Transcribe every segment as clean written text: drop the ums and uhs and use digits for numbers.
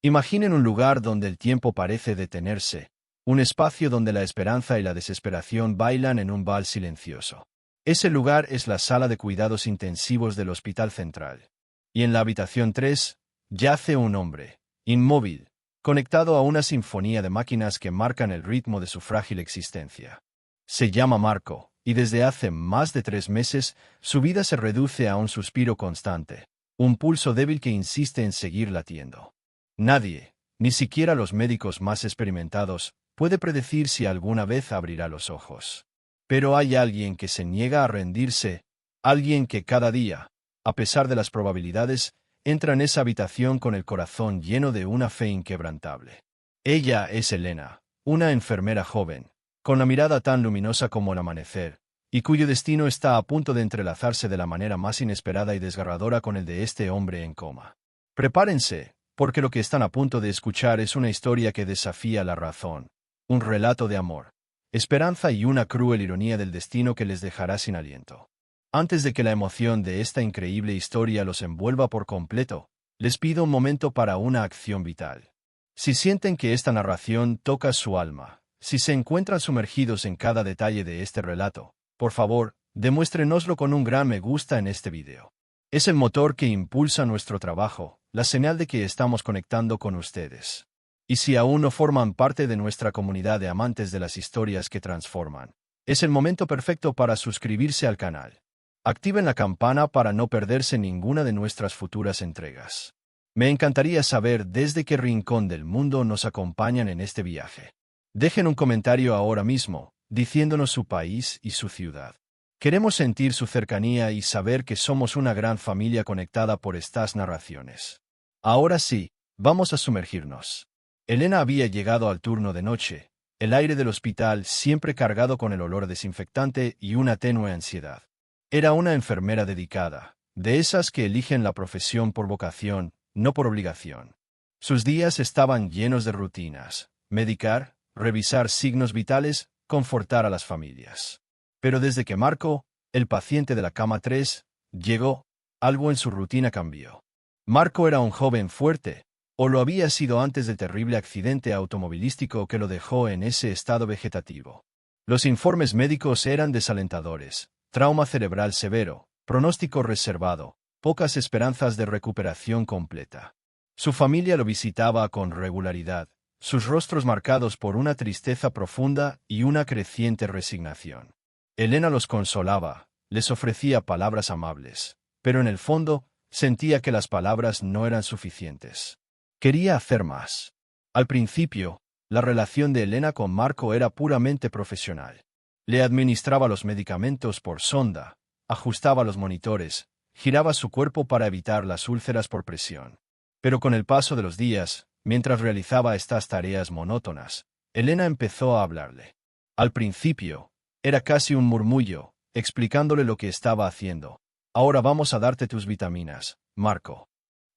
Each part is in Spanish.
Imaginen un lugar donde el tiempo parece detenerse, un espacio donde la esperanza y la desesperación bailan en un vals silencioso. Ese lugar es la sala de cuidados intensivos del Hospital Central. Y en la habitación 3, yace un hombre, inmóvil, conectado a una sinfonía de máquinas que marcan el ritmo de su frágil existencia. Se llama Marco, y desde hace más de 3 meses, su vida se reduce a un suspiro constante, un pulso débil que insiste en seguir latiendo. Nadie, ni siquiera los médicos más experimentados, puede predecir si alguna vez abrirá los ojos. Pero hay alguien que se niega a rendirse, alguien que cada día, a pesar de las probabilidades, entra en esa habitación con el corazón lleno de una fe inquebrantable. Ella es Elena, una enfermera joven, con la mirada tan luminosa como el amanecer, y cuyo destino está a punto de entrelazarse de la manera más inesperada y desgarradora con el de este hombre en coma. Prepárense, porque lo que están a punto de escuchar es una historia que desafía la razón, un relato de amor, esperanza y una cruel ironía del destino que les dejará sin aliento. Antes de que la emoción de esta increíble historia los envuelva por completo, les pido un momento para una acción vital. Si sienten que esta narración toca su alma, si se encuentran sumergidos en cada detalle de este relato, por favor, demuéstrenoslo con un gran me gusta en este video. Es el motor que impulsa nuestro trabajo, la señal de que estamos conectando con ustedes. Y si aún no forman parte de nuestra comunidad de amantes de las historias que transforman, es el momento perfecto para suscribirse al canal. Activen la campana para no perderse ninguna de nuestras futuras entregas. Me encantaría saber desde qué rincón del mundo nos acompañan en este viaje. Dejen un comentario ahora mismo, diciéndonos su país y su ciudad. Queremos sentir su cercanía y saber que somos una gran familia conectada por estas narraciones. Ahora sí, vamos a sumergirnos. Elena había llegado al turno de noche, el aire del hospital siempre cargado con el olor desinfectante y una tenue ansiedad. Era una enfermera dedicada, de esas que eligen la profesión por vocación, no por obligación. Sus días estaban llenos de rutinas: medicar, revisar signos vitales, confortar a las familias. Pero desde que Marco, el paciente de la cama 3, llegó, algo en su rutina cambió. Marco era un joven fuerte, o lo había sido antes del terrible accidente automovilístico que lo dejó en ese estado vegetativo. Los informes médicos eran desalentadores: trauma cerebral severo, pronóstico reservado, pocas esperanzas de recuperación completa. Su familia lo visitaba con regularidad, sus rostros marcados por una tristeza profunda y una creciente resignación. Elena los consolaba, les ofrecía palabras amables, pero en el fondo, sentía que las palabras no eran suficientes. Quería hacer más. Al principio, la relación de Elena con Marco era puramente profesional. Le administraba los medicamentos por sonda, ajustaba los monitores, giraba su cuerpo para evitar las úlceras por presión. Pero con el paso de los días, mientras realizaba estas tareas monótonas, Elena empezó a hablarle. Al principio, era casi un murmullo, explicándole lo que estaba haciendo. Ahora vamos a darte tus vitaminas, Marco.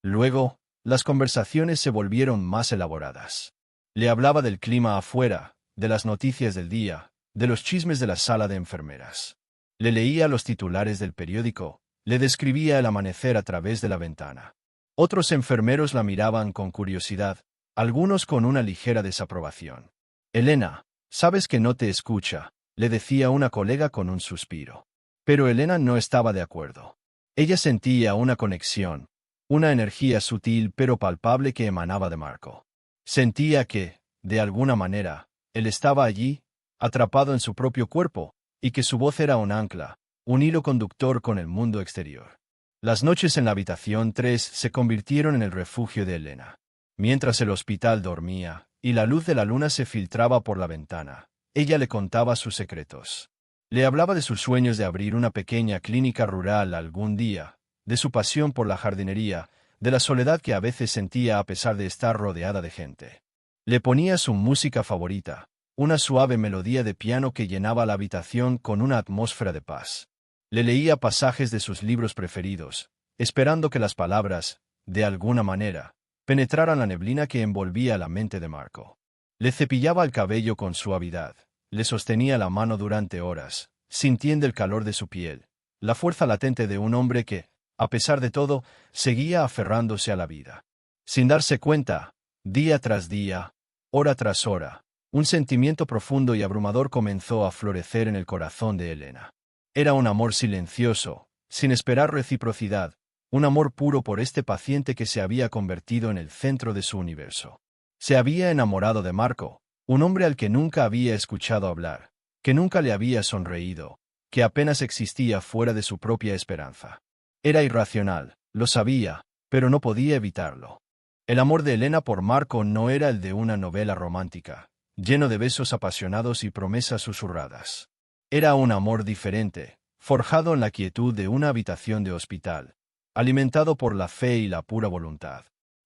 Luego, las conversaciones se volvieron más elaboradas. Le hablaba del clima afuera, de las noticias del día, de los chismes de la sala de enfermeras. Le leía los titulares del periódico, le describía el amanecer a través de la ventana. Otros enfermeros la miraban con curiosidad, algunos con una ligera desaprobación. Elena, sabes que no te escucha, le decía una colega con un suspiro. Pero Elena no estaba de acuerdo. Ella sentía una conexión, una energía sutil pero palpable que emanaba de Marco. Sentía que, de alguna manera, él estaba allí, atrapado en su propio cuerpo, y que su voz era un ancla, un hilo conductor con el mundo exterior. Las noches en la habitación 3 se convirtieron en el refugio de Elena. Mientras el hospital dormía, y la luz de la luna se filtraba por la ventana, ella le contaba sus secretos. Le hablaba de sus sueños de abrir una pequeña clínica rural algún día, de su pasión por la jardinería, de la soledad que a veces sentía a pesar de estar rodeada de gente. Le ponía su música favorita, una suave melodía de piano que llenaba la habitación con una atmósfera de paz. Le leía pasajes de sus libros preferidos, esperando que las palabras, de alguna manera, penetraran la neblina que envolvía la mente de Marco. Le cepillaba el cabello con suavidad, le sostenía la mano durante horas, sintiendo el calor de su piel, la fuerza latente de un hombre que, a pesar de todo, seguía aferrándose a la vida. Sin darse cuenta, Día tras día, hora tras hora, un sentimiento profundo y abrumador comenzó a florecer en el corazón de Elena. Era un amor silencioso, sin esperar reciprocidad, un amor puro por este paciente que se había convertido en el centro de su universo. Se había enamorado de Marco, un hombre al que nunca había escuchado hablar, que nunca le había sonreído, que apenas existía fuera de su propia esperanza. Era irracional, lo sabía, pero no podía evitarlo. El amor de Elena por Marco no era el de una novela romántica, lleno de besos apasionados y promesas susurradas. Era un amor diferente, forjado en la quietud de una habitación de hospital, alimentado por la fe y la pura voluntad.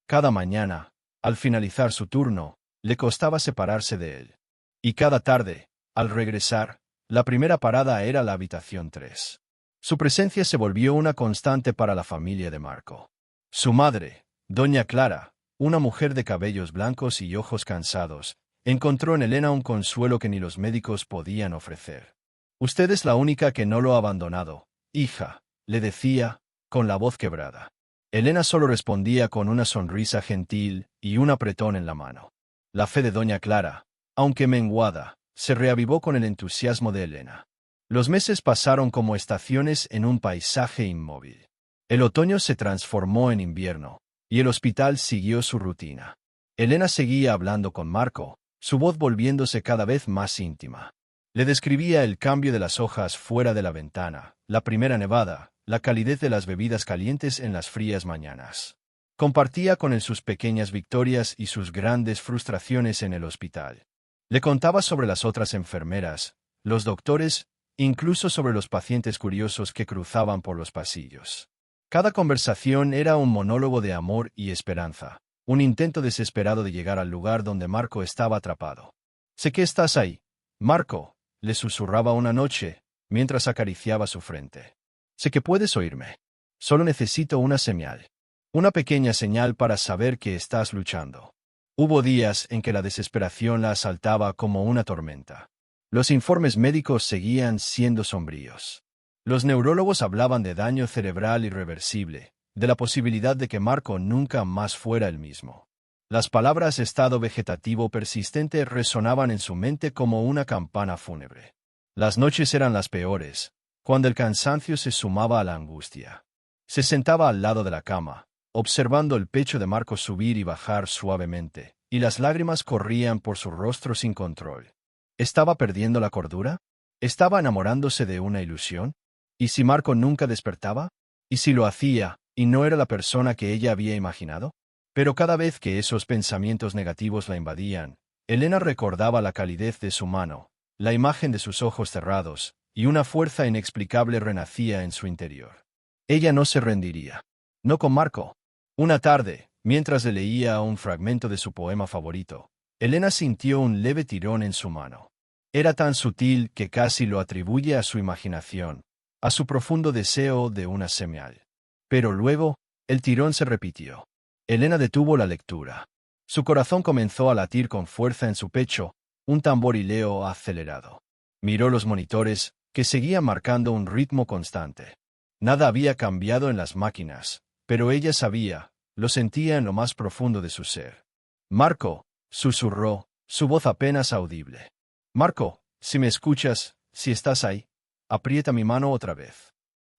Cada mañana, al finalizar su turno, le costaba separarse de él. Y cada tarde, al regresar, la primera parada era la habitación 3. Su presencia se volvió una constante para la familia de Marco. Su madre, doña Clara, una mujer de cabellos blancos y ojos cansados, encontró en Elena un consuelo que ni los médicos podían ofrecer. «Usted es la única que no lo ha abandonado, hija», le decía, con la voz quebrada. Elena solo respondía con una sonrisa gentil y un apretón en la mano. La fe de doña Clara, aunque menguada, se reavivó con el entusiasmo de Elena. Los meses pasaron como estaciones en un paisaje inmóvil. El otoño se transformó en invierno, y el hospital siguió su rutina. Elena seguía hablando con Marco, su voz volviéndose cada vez más íntima. Le describía el cambio de las hojas fuera de la ventana, la primera nevada, la calidez de las bebidas calientes en las frías mañanas. Compartía con él sus pequeñas victorias y sus grandes frustraciones en el hospital. Le contaba sobre las otras enfermeras, los doctores, incluso sobre los pacientes curiosos que cruzaban por los pasillos. Cada conversación era un monólogo de amor y esperanza, un intento desesperado de llegar al lugar donde Marco estaba atrapado. «Sé que estás ahí, Marco», le susurraba una noche, mientras acariciaba su frente. «Sé que puedes oírme. Solo necesito una señal. Una pequeña señal para saber que estás luchando». Hubo días en que la desesperación la asaltaba como una tormenta. Los informes médicos seguían siendo sombríos. Los neurólogos hablaban de daño cerebral irreversible, de la posibilidad de que Marco nunca más fuera el mismo. Las palabras estado vegetativo persistente resonaban en su mente como una campana fúnebre. Las noches eran las peores, cuando el cansancio se sumaba a la angustia. Se sentaba al lado de la cama, observando el pecho de Marco subir y bajar suavemente, y las lágrimas corrían por su rostro sin control. ¿Estaba perdiendo la cordura? ¿Estaba enamorándose de una ilusión? ¿Y si Marco nunca despertaba? ¿Y si lo hacía, y no era la persona que ella había imaginado? Pero cada vez que esos pensamientos negativos la invadían, Elena recordaba la calidez de su mano, la imagen de sus ojos cerrados, y una fuerza inexplicable renacía en su interior. Ella no se rendiría. No con Marco. Una tarde, mientras le leía un fragmento de su poema favorito, Elena sintió un leve tirón en su mano. Era tan sutil que casi lo atribuye a su imaginación, a su profundo deseo de una señal. Pero luego, el tirón se repitió. Elena detuvo la lectura. Su corazón comenzó a latir con fuerza en su pecho, un tamborileo acelerado. Miró los monitores, que seguían marcando un ritmo constante. Nada había cambiado en las máquinas, pero ella sabía, lo sentía en lo más profundo de su ser. «Marco», susurró, su voz apenas audible. «Marco, si me escuchas, si estás ahí, aprieta mi mano otra vez».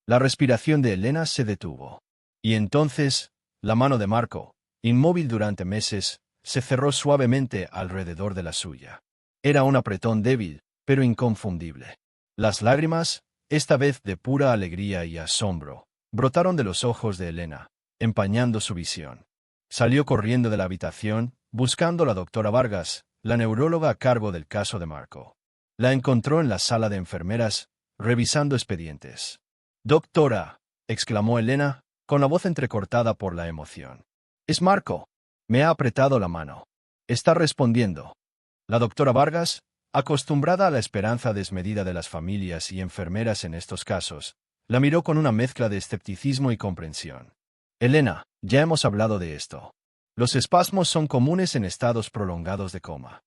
La respiración de Elena se detuvo. Y entonces, la mano de Marco, inmóvil durante meses, se cerró suavemente alrededor de la suya. Era un apretón débil, pero inconfundible. Las lágrimas, esta vez de pura alegría y asombro, brotaron de los ojos de Elena, empañando su visión. Salió corriendo de la habitación, buscando a la doctora Vargas, la neuróloga a cargo del caso de Marco. La encontró en la sala de enfermeras, revisando expedientes. «Doctora», exclamó Elena, con la voz entrecortada por la emoción. «Es Marco. Me ha apretado la mano. Está respondiendo». La doctora Vargas, acostumbrada a la esperanza desmedida de las familias y enfermeras en estos casos, la miró con una mezcla de escepticismo y comprensión. «Elena, ya hemos hablado de esto. Los espasmos son comunes en estados prolongados de coma».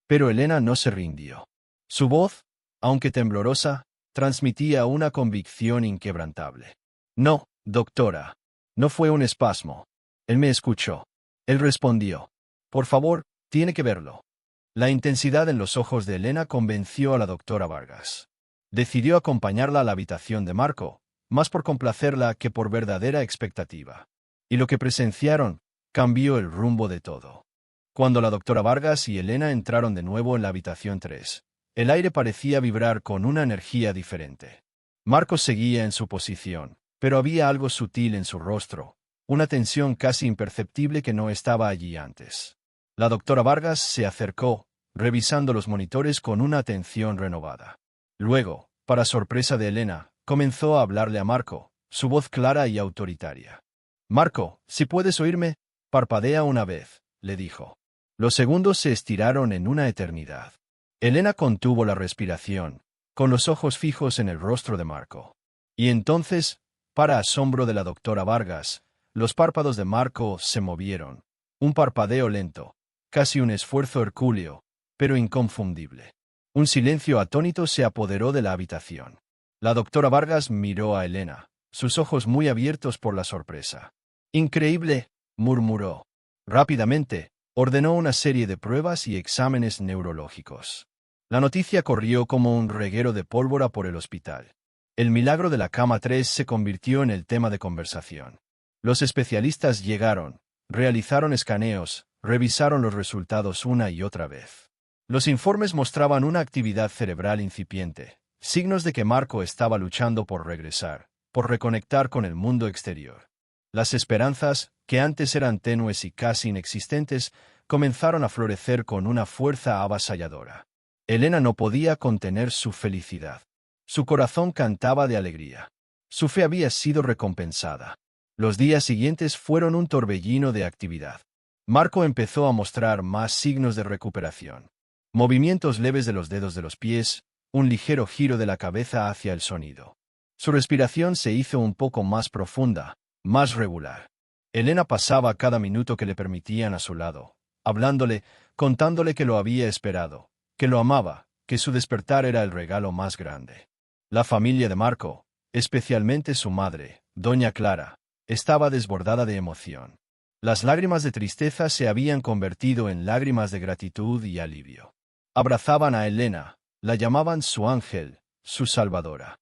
Pero Elena no se rindió. Su voz, aunque temblorosa, transmitía una convicción inquebrantable. «No, doctora. No fue un espasmo. Él me escuchó. Él respondió. Por favor, tiene que verlo. La intensidad en los ojos de Elena convenció a la doctora Vargas. Decidió acompañarla a la habitación de Marco, más por complacerla que por verdadera expectativa. Y lo que presenciaron cambió el rumbo de todo. Cuando la doctora Vargas y Elena entraron de nuevo en la habitación 3, el aire parecía vibrar con una energía diferente. Marco seguía en su posición, pero había algo sutil en su rostro, una tensión casi imperceptible que no estaba allí antes. La doctora Vargas se acercó, revisando los monitores con una atención renovada. Luego, para sorpresa de Elena, comenzó a hablarle a Marco, su voz clara y autoritaria. «Marco, si puedes oírme, parpadea una vez», le dijo. Los segundos se estiraron en una eternidad. Elena contuvo la respiración, con los ojos fijos en el rostro de Marco. Y entonces, para asombro de la doctora Vargas, los párpados de Marco se movieron. Un parpadeo lento, casi un esfuerzo hercúleo, pero inconfundible. Un silencio atónito se apoderó de la habitación. La doctora Vargas miró a Elena, sus ojos muy abiertos por la sorpresa. «Increíble», murmuró. Rápidamente, ordenó una serie de pruebas y exámenes neurológicos. La noticia corrió como un reguero de pólvora por el hospital. El milagro de la cama 3 se convirtió en el tema de conversación. Los especialistas llegaron, realizaron escaneos, revisaron los resultados una y otra vez. Los informes mostraban una actividad cerebral incipiente, signos de que Marco estaba luchando por regresar, por reconectar con el mundo exterior. Las esperanzas, que antes eran tenues y casi inexistentes, comenzaron a florecer con una fuerza avasalladora. Elena no podía contener su felicidad. Su corazón cantaba de alegría. Su fe había sido recompensada. Los días siguientes fueron un torbellino de actividad. Marco empezó a mostrar más signos de recuperación. Movimientos leves de los dedos de los pies, un ligero giro de la cabeza hacia el sonido. Su respiración se hizo un poco más profunda, más regular. Elena pasaba cada minuto que le permitían a su lado, hablándole, contándole que lo había esperado, que lo amaba, que su despertar era el regalo más grande. La familia de Marco, especialmente su madre, doña Clara, estaba desbordada de emoción. Las lágrimas de tristeza se habían convertido en lágrimas de gratitud y alivio. Abrazaban a Elena, la llamaban su ángel, su salvadora.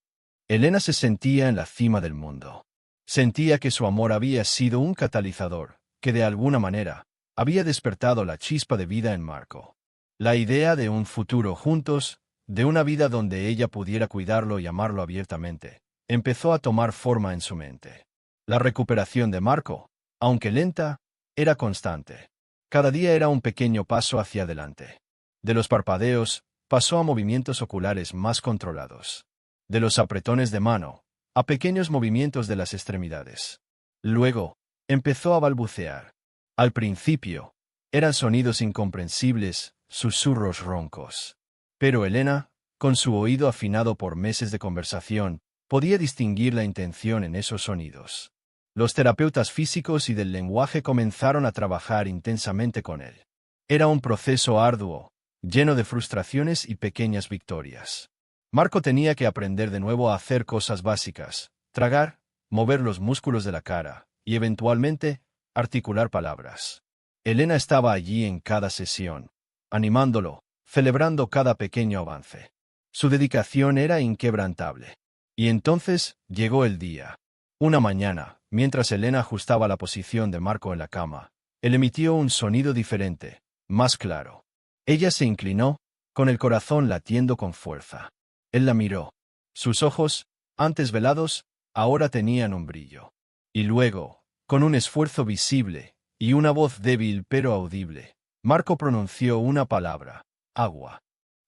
Elena se sentía en la cima del mundo. Sentía que su amor había sido un catalizador, que de alguna manera, había despertado la chispa de vida en Marco. La idea de un futuro juntos, de una vida donde ella pudiera cuidarlo y amarlo abiertamente, empezó a tomar forma en su mente. La recuperación de Marco, aunque lenta, era constante. Cada día era un pequeño paso hacia adelante. De los parpadeos, pasó a movimientos oculares más controlados. De los apretones de mano, a pequeños movimientos de las extremidades. Luego, empezó a balbucear. Al principio, eran sonidos incomprensibles, susurros roncos. Pero Elena, con su oído afinado por meses de conversación, podía distinguir la intención en esos sonidos. Los terapeutas físicos y del lenguaje comenzaron a trabajar intensamente con él. Era un proceso arduo, lleno de frustraciones y pequeñas victorias. Marco tenía que aprender de nuevo a hacer cosas básicas, tragar, mover los músculos de la cara, y eventualmente, articular palabras. Elena estaba allí en cada sesión, animándolo, celebrando cada pequeño avance. Su dedicación era inquebrantable. Y entonces, llegó el día. Una mañana, mientras Elena ajustaba la posición de Marco en la cama, él emitió un sonido diferente, más claro. Ella se inclinó, con el corazón latiendo con fuerza. Él la miró. Sus ojos, antes velados, ahora tenían un brillo. Y luego, con un esfuerzo visible, y una voz débil pero audible, Marco pronunció una palabra: agua.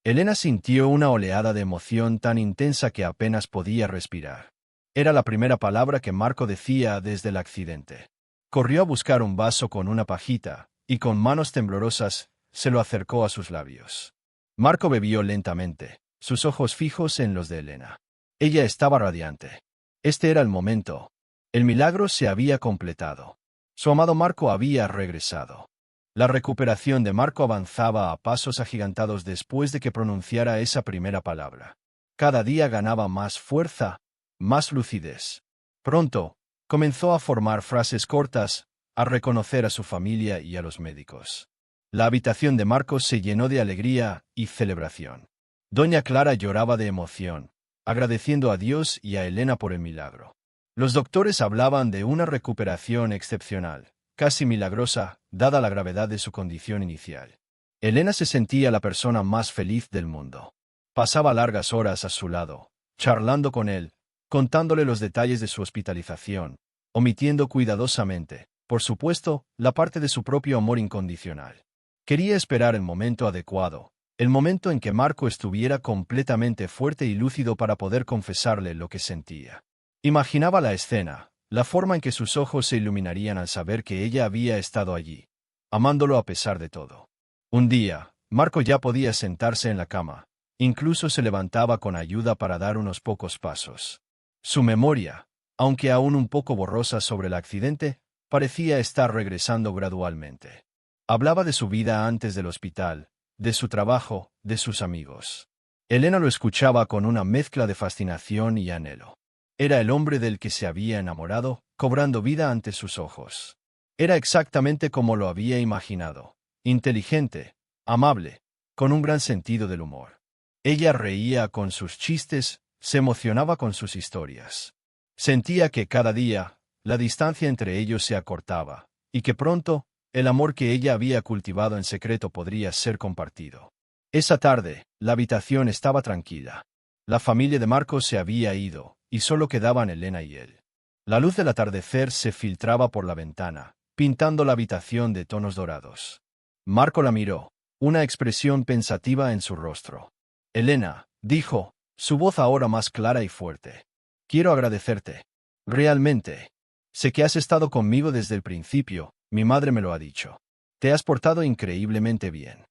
Elena sintió una oleada de emoción tan intensa que apenas podía respirar. Era la primera palabra que Marco decía desde el accidente. Corrió a buscar un vaso con una pajita, y con manos temblorosas, se lo acercó a sus labios. Marco bebió lentamente, sus ojos fijos en los de Elena. Ella estaba radiante. Este era el momento. El milagro se había completado. Su amado Marco había regresado. La recuperación de Marco avanzaba a pasos agigantados después de que pronunciara esa primera palabra. Cada día ganaba más fuerza, más lucidez. Pronto, comenzó a formar frases cortas, a reconocer a su familia y a los médicos. La habitación de Marcos se llenó de alegría y celebración. Doña Clara lloraba de emoción, agradeciendo a Dios y a Elena por el milagro. Los doctores hablaban de una recuperación excepcional, casi milagrosa, dada la gravedad de su condición inicial. Elena se sentía la persona más feliz del mundo. Pasaba largas horas a su lado, charlando con él, contándole los detalles de su hospitalización, omitiendo cuidadosamente, por supuesto, la parte de su propio amor incondicional. Quería esperar el momento adecuado, el momento en que Marco estuviera completamente fuerte y lúcido para poder confesarle lo que sentía. Imaginaba la escena, la forma en que sus ojos se iluminarían al saber que ella había estado allí, amándolo a pesar de todo. Un día, Marco ya podía sentarse en la cama, incluso se levantaba con ayuda para dar unos pocos pasos. Su memoria, aunque aún un poco borrosa sobre el accidente, parecía estar regresando gradualmente. Hablaba de su vida antes del hospital, de su trabajo, de sus amigos. Elena lo escuchaba con una mezcla de fascinación y anhelo. Era el hombre del que se había enamorado, cobrando vida ante sus ojos. Era exactamente como lo había imaginado, inteligente, amable, con un gran sentido del humor. Ella reía con sus chistes, se emocionaba con sus historias. Sentía que cada día, la distancia entre ellos se acortaba, y que pronto, el amor que ella había cultivado en secreto podría ser compartido. Esa tarde, la habitación estaba tranquila. La familia de Marcos se había ido, y solo quedaban Elena y él. La luz del atardecer se filtraba por la ventana, pintando la habitación de tonos dorados. Marco la miró, una expresión pensativa en su rostro. Elena, dijo, su voz ahora más clara y fuerte. Quiero agradecerte. Realmente. Sé que has estado conmigo desde el principio, mi madre me lo ha dicho. Te has portado increíblemente bien.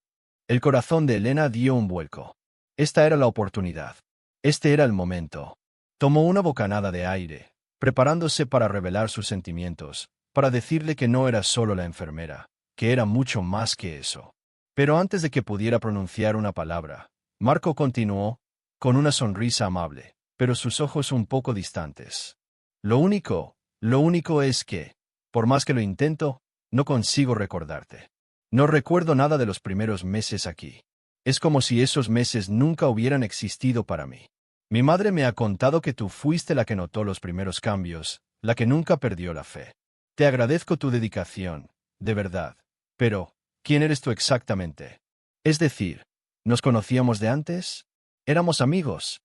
El corazón de Elena dio un vuelco. Esta era la oportunidad. Este era el momento. Tomó una bocanada de aire, preparándose para revelar sus sentimientos, para decirle que no era solo la enfermera, que era mucho más que eso. Pero antes de que pudiera pronunciar una palabra, Marco continuó, con una sonrisa amable, pero sus ojos un poco distantes. Lo único es que, por más que lo intento, no consigo recordarte. No recuerdo nada de los primeros meses aquí. Es como si esos meses nunca hubieran existido para mí. Mi madre me ha contado que tú fuiste la que notó los primeros cambios, la que nunca perdió la fe. Te agradezco tu dedicación, de verdad. Pero, ¿quién eres tú exactamente? Es decir, ¿nos conocíamos de antes? ¿Éramos amigos?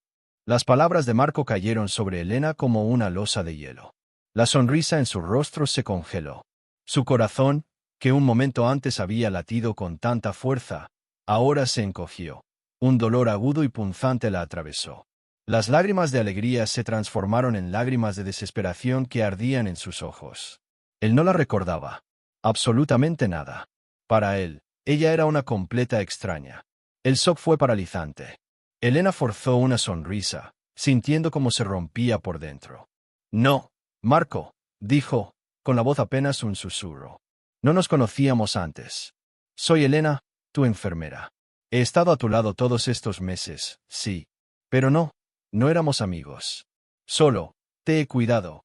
Las palabras de Marco cayeron sobre Elena como una losa de hielo. La sonrisa en su rostro se congeló. Su corazón, que un momento antes había latido con tanta fuerza, ahora se encogió. Un dolor agudo y punzante la atravesó. Las lágrimas de alegría se transformaron en lágrimas de desesperación que ardían en sus ojos. Él no la recordaba. Absolutamente nada. Para él, ella era una completa extraña. El shock fue paralizante. Elena forzó una sonrisa, sintiendo cómo se rompía por dentro. No, Marco, dijo, con la voz apenas un susurro. No nos conocíamos antes. Soy Elena, tu enfermera. He estado a tu lado todos estos meses, sí. Pero no éramos amigos. Solo, te he cuidado.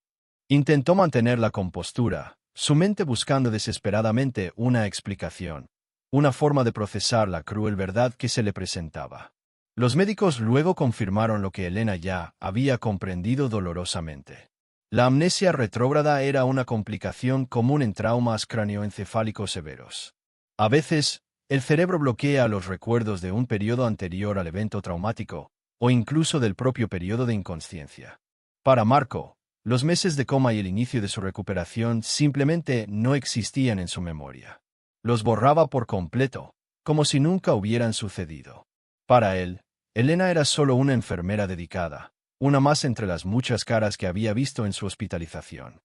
Intentó mantener la compostura, su mente buscando desesperadamente una explicación, una forma de procesar la cruel verdad que se le presentaba. Los médicos luego confirmaron lo que Elena ya había comprendido dolorosamente. La amnesia retrógrada era una complicación común en traumas cráneoencefálicos severos. A veces, el cerebro bloquea los recuerdos de un periodo anterior al evento traumático, o incluso del propio periodo de inconsciencia. Para Marco, los meses de coma y el inicio de su recuperación simplemente no existían en su memoria. Los borraba por completo, como si nunca hubieran sucedido. Para él, Elena era solo una enfermera dedicada, una más entre las muchas caras que había visto en su hospitalización.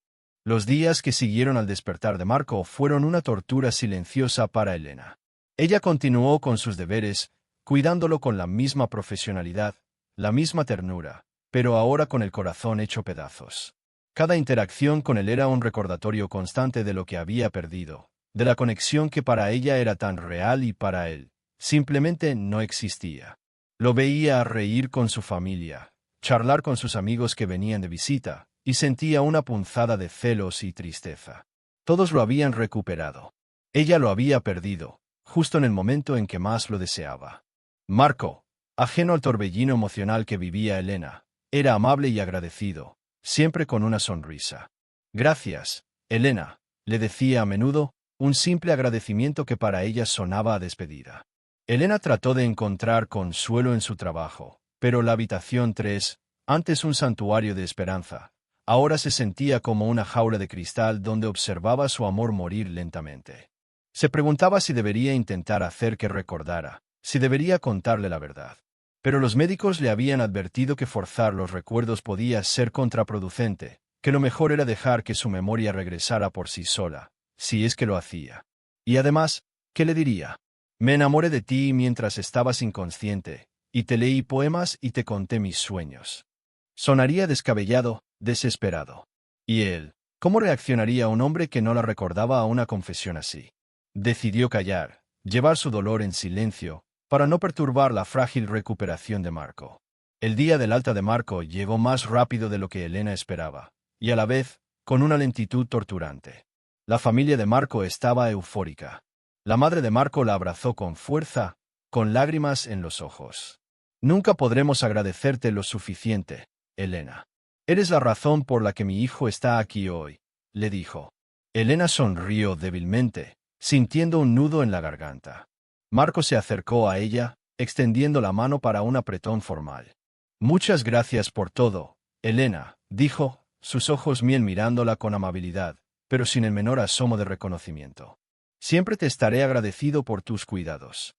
Los días que siguieron al despertar de Marco fueron una tortura silenciosa para Elena. Ella continuó con sus deberes, cuidándolo con la misma profesionalidad, la misma ternura, pero ahora con el corazón hecho pedazos. Cada interacción con él era un recordatorio constante de lo que había perdido, de la conexión que para ella era tan real y para él, simplemente no existía. Lo veía reír con su familia, charlar con sus amigos que venían de visita, y sentía una punzada de celos y tristeza. Todos lo habían recuperado. Ella lo había perdido, justo en el momento en que más lo deseaba. Marco, ajeno al torbellino emocional que vivía Elena, era amable y agradecido, siempre con una sonrisa. Gracias, Elena, le decía a menudo, un simple agradecimiento que para ella sonaba a despedida. Elena trató de encontrar consuelo en su trabajo, pero la habitación 3, antes un santuario de esperanza, ahora se sentía como una jaula de cristal donde observaba su amor morir lentamente. Se preguntaba si debería intentar hacer que recordara, si debería contarle la verdad. Pero los médicos le habían advertido que forzar los recuerdos podía ser contraproducente, que lo mejor era dejar que su memoria regresara por sí sola, si es que lo hacía. Y además, ¿qué le diría? Me enamoré de ti mientras estabas inconsciente, y te leí poemas y te conté mis sueños. Sonaría descabellado, desesperado. ¿Y él? ¿Cómo reaccionaría un hombre que no la recordaba a una confesión así? Decidió callar, llevar su dolor en silencio, para no perturbar la frágil recuperación de Marco. El día del alta de Marco llegó más rápido de lo que Elena esperaba, y a la vez, con una lentitud torturante. La familia de Marco estaba eufórica. La madre de Marco la abrazó con fuerza, con lágrimas en los ojos. Nunca podremos agradecerte lo suficiente, Elena. Eres la razón por la que mi hijo está aquí hoy, le dijo. Elena sonrió débilmente, sintiendo un nudo en la garganta. Marco se acercó a ella, extendiendo la mano para un apretón formal. Muchas gracias por todo, Elena, dijo, sus ojos miel mirándola con amabilidad, pero sin el menor asomo de reconocimiento. Siempre te estaré agradecido por tus cuidados.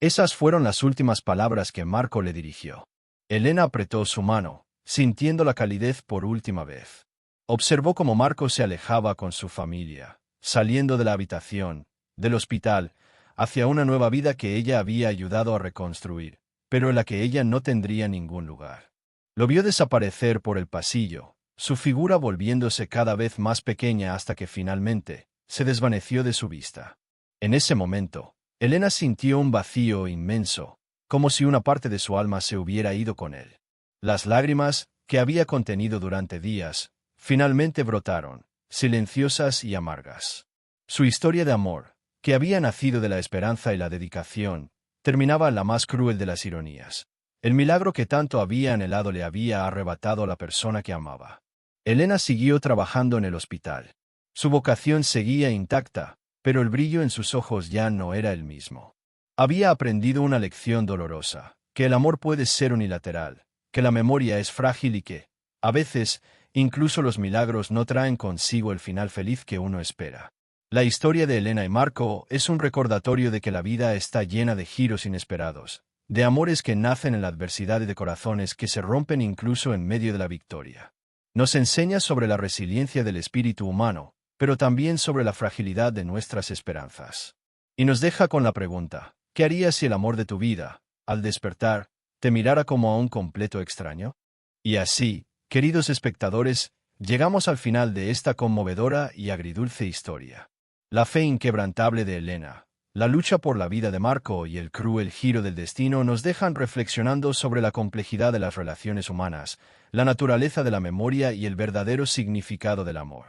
Esas fueron las últimas palabras que Marco le dirigió. Elena apretó su mano, sintiendo la calidez por última vez. Observó cómo Marco se alejaba con su familia, saliendo de la habitación, del hospital, hacia una nueva vida que ella había ayudado a reconstruir, pero en la que ella no tendría ningún lugar. Lo vio desaparecer por el pasillo, su figura volviéndose cada vez más pequeña hasta que finalmente se desvaneció de su vista. En ese momento, Elena sintió un vacío inmenso, como si una parte de su alma se hubiera ido con él. Las lágrimas, que había contenido durante días, finalmente brotaron, silenciosas y amargas. Su historia de amor, que había nacido de la esperanza y la dedicación, terminaba en la más cruel de las ironías. El milagro que tanto había anhelado le había arrebatado a la persona que amaba. Elena siguió trabajando en el hospital. Su vocación seguía intacta, pero el brillo en sus ojos ya no era el mismo. Había aprendido una lección dolorosa, que el amor puede ser unilateral, que la memoria es frágil y que, a veces, incluso los milagros no traen consigo el final feliz que uno espera. La historia de Elena y Marco es un recordatorio de que la vida está llena de giros inesperados, de amores que nacen en la adversidad y de corazones que se rompen incluso en medio de la victoria. Nos enseña sobre la resiliencia del espíritu humano, pero también sobre la fragilidad de nuestras esperanzas. Y nos deja con la pregunta, ¿qué harías si el amor de tu vida, al despertar, te mirara como a un completo extraño? Y así, queridos espectadores, llegamos al final de esta conmovedora y agridulce historia. La fe inquebrantable de Elena, la lucha por la vida de Marco y el cruel giro del destino nos dejan reflexionando sobre la complejidad de las relaciones humanas, la naturaleza de la memoria y el verdadero significado del amor.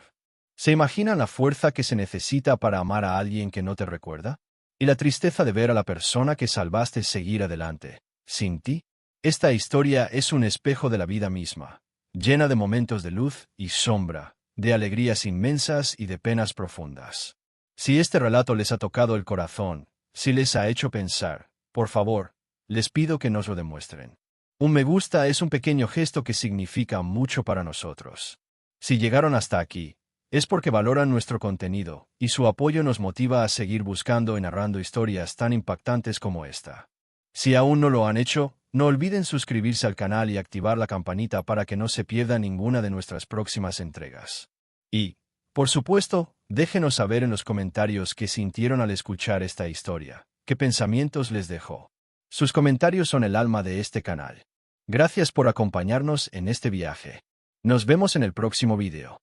¿Se imaginan la fuerza que se necesita para amar a alguien que no te recuerda? Y la tristeza de ver a la persona que salvaste seguir adelante, sin ti. Esta historia es un espejo de la vida misma, llena de momentos de luz y sombra, de alegrías inmensas y de penas profundas. Si este relato les ha tocado el corazón, si les ha hecho pensar, por favor, les pido que nos lo demuestren. Un me gusta es un pequeño gesto que significa mucho para nosotros. Si llegaron hasta aquí, es porque valoran nuestro contenido, y su apoyo nos motiva a seguir buscando y narrando historias tan impactantes como esta. Si aún no lo han hecho, no olviden suscribirse al canal y activar la campanita para que no se pierda ninguna de nuestras próximas entregas. Y, por supuesto, déjenos saber en los comentarios qué sintieron al escuchar esta historia, qué pensamientos les dejó. Sus comentarios son el alma de este canal. Gracias por acompañarnos en este viaje. Nos vemos en el próximo video.